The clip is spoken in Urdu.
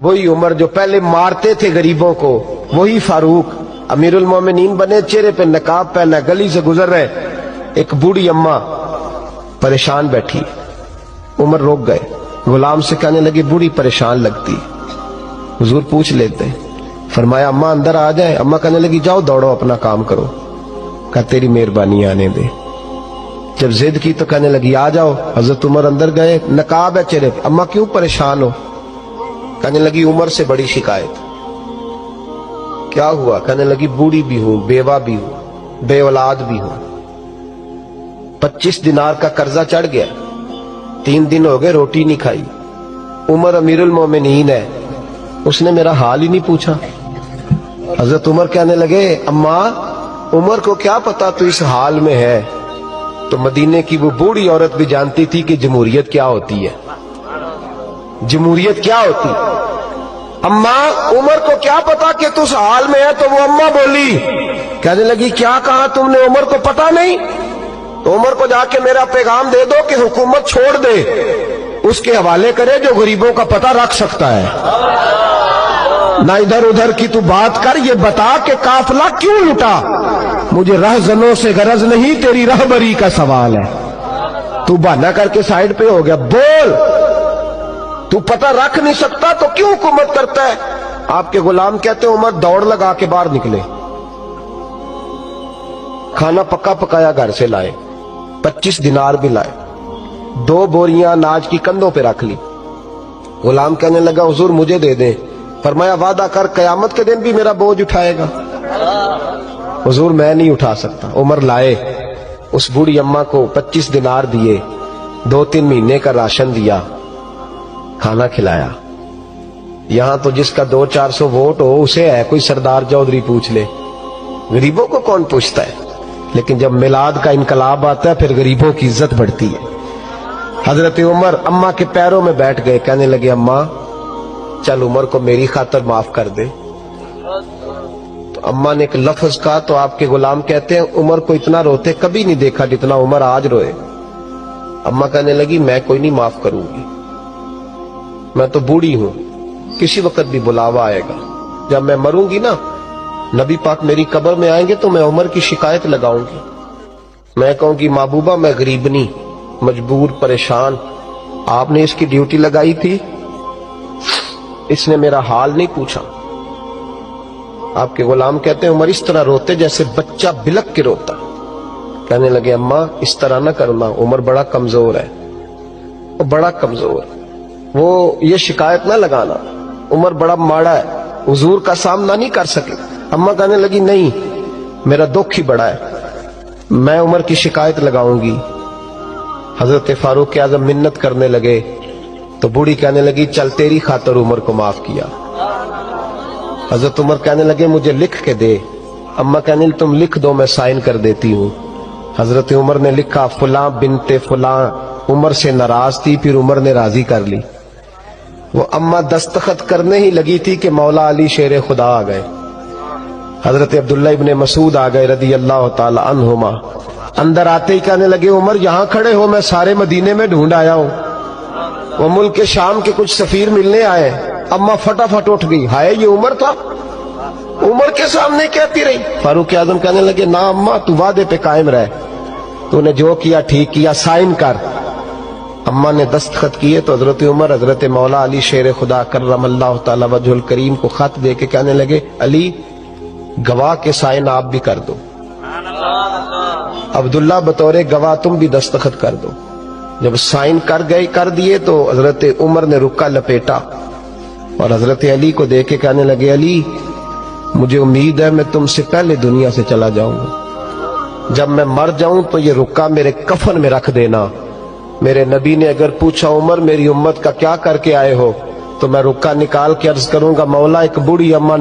وہی عمر جو پہلے مارتے تھے غریبوں کو، وہی فاروق امیرُ المومنین بنے، چہرے پہ نقاب پہنا، گلی سے گزر رہے، ایک بوڑھی اماں پریشان بیٹھی، عمر روک گئے، غلام سے کہنے لگے بوڑھی پریشان لگتی، حضور پوچھ لیتے، فرمایا اماں اندر آ جائے، اماں کہنے لگی جاؤ دوڑو اپنا کام کرو، کہا تیری مہربانی آنے دے، جب ضد کی تو کہنے لگی آ جاؤ، حضرت عمر اندر گئے، نقاب ہے چہرے پہ، اماں کیوں پریشان ہو؟ کہنے لگی عمر سے بڑی شکایت۔ کیا ہوا؟ کہنے لگی بوڑھی بھی ہوں، بیوہ بھی ہوں، بے اولاد بھی ہوں، 25 دینار کا قرضہ چڑھ گیا، 3 دن ہو گئے روٹی نہیں کھائی، عمر امیر المومنین ہے، اس نے میرا حال ہی نہیں پوچھا۔ حضرت عمر کہنے لگے اماں عمر کو کیا پتا تو اس حال میں ہے؟ تو مدینے کی وہ بوڑھی عورت بھی جانتی تھی کہ جمہوریت کیا ہوتی ہے، جمہوریت کیا ہوتی ہے۔ اماں عمر کو کیا پتا کہ تو اس حال میں ہے؟ تو وہ اماں بولی، کہنے لگی کیا کہا تم نے؟ عمر کو پتا نہیں؟ تو عمر کو جا کے میرا پیغام دے دو کہ حکومت چھوڑ دے، اس کے حوالے کرے جو غریبوں کا پتہ رکھ سکتا ہے، نہ ادھر ادھر کی تو بات کر، یہ بتا کہ قافلہ کیوں لٹا؟ مجھے رہزنوں سے غرض نہیں، تیری رہبری کا سوال ہے۔ تو بہانہ کر کے سائیڈ پہ ہو گیا، بول، تو پتہ رکھ نہیں سکتا تو کیوں حکومت کرتا ہے؟ آپ کے غلام کہتے ہیں عمر دوڑ لگا کے باہر نکلے، کھانا پکا پکایا گھر سے لائے، 25 دینار بھی لائے، 2 بوریاں اناج کی کندھوں پہ رکھ لی۔ غلام کہنے لگا حضور مجھے دے دیں، فرمایا وعدہ کر قیامت کے دن بھی میرا بوجھ اٹھائے گا؟ حضور میں نہیں اٹھا سکتا۔ عمر لائے، اس بوڑھی اماں کو 25 دینار دیے، 2-3 مہینے کا راشن دیا، کھانا کھلایا۔ یہاں تو جس کا 200-400 ووٹ ہو اسے ہے کوئی سردار چودھری پوچھ لے، غریبوں کو کون پوچھتا ہے؟ لیکن جب میلاد کا انقلاب آتا ہے پھر غریبوں کی عزت بڑھتی ہے۔ حضرت عمر اماں کے پیروں میں بیٹھ گئے، کہنے لگے اماں چل عمر کو میری خاطر معاف کر دے۔ تو اماں نے ایک لفظ کہا تو آپ کے غلام کہتے ہیں عمر کو اتنا روتے کبھی نہیں دیکھا جتنا عمر آج روئے۔ اماں کہنے لگی میں کوئی نہیں معاف کروں گی، میں تو بوڑھی ہوں، کسی وقت بھی بلاوا آئے گا، جب میں مروں گی نا نبی پاک میری قبر میں آئیں گے تو میں عمر کی شکایت لگاؤں گی، میں کہوں گی محبوبہ میں غریبنی، مجبور، پریشان، آپ نے اس کی ڈیوٹی لگائی تھی، اس نے میرا حال نہیں پوچھا۔ آپ کے غلام کہتے ہیں عمر اس طرح روتے جیسے بچہ بلک کے روتا۔ کہنے لگے اماں اس طرح نہ کرنا، عمر بڑا کمزور ہے، وہ بڑا کمزور، وہ یہ شکایت نہ لگانا، عمر بڑا ماڑا ہے، حضور کا سامنا نہیں کر سکے۔ اماں کہنے لگی نہیں میرا دکھ ہی بڑا ہے، میں عمر کی شکایت لگاؤں گی۔ حضرت فاروق اعظم منت کرنے لگے تو بوڑھی کہنے لگی چل تیری خاطر عمر کو معاف کیا۔ حضرت عمر کہنے لگے مجھے لکھ کے دے، اماں کہنے لگی تم لکھ دو میں سائن کر دیتی ہوں۔ حضرت عمر نے لکھا فلاں بنت فلاں عمر سے ناراض تھی، پھر عمر نے راضی کر لی۔ وہ اماں دستخط کرنے ہی لگی تھی کہ مولا علی شیر خدا آ گئے، حضرت عبداللہ ابن مسعود آ گئے رضی اللہ تعالی عنہما۔ اندر آتے ہی کہنے لگے عمر یہاں کھڑے ہو، میں سارے مدینے میں ڈھونڈ آیا ہوں، وہ ملک شام کے کچھ سفیر ملنے آئے۔ اماں فٹافٹ اٹھ گئی، ہائے یہ عمر تھا، عمر کے سامنے کہتی رہی۔ فاروق اعظم کہنے لگے نا اماں تو وعدے پہ قائم رہ، تو نے جو کیا ٹھیک کیا، سائن کر۔ اماں نے دستخط کیے تو حضرت عمر حضرت مولا علی شیر خدا کرم اللہ تعالی وجہ الکریم کو خط دے کے کہنے لگے علی گواہ کے سائن آپ بھی کر دو، عبداللہ بطور گواہ تم بھی دستخط کر دو۔ جب سائن کر دیے تو حضرت عمر نے رکا لپیٹا اور حضرت علی کو دے کے کہنے لگے علی مجھے امید ہے میں تم سے پہلے دنیا سے چلا جاؤں گا، جب میں مر جاؤں تو یہ رکا میرے کفن میں رکھ دینا، میرے نبی نے اگر پوچھا عمر میری امت کا کیا کر کے آئے ہو تو میں رکا نکال کے عرض کروں گا مولا ایک بوڑھی اماں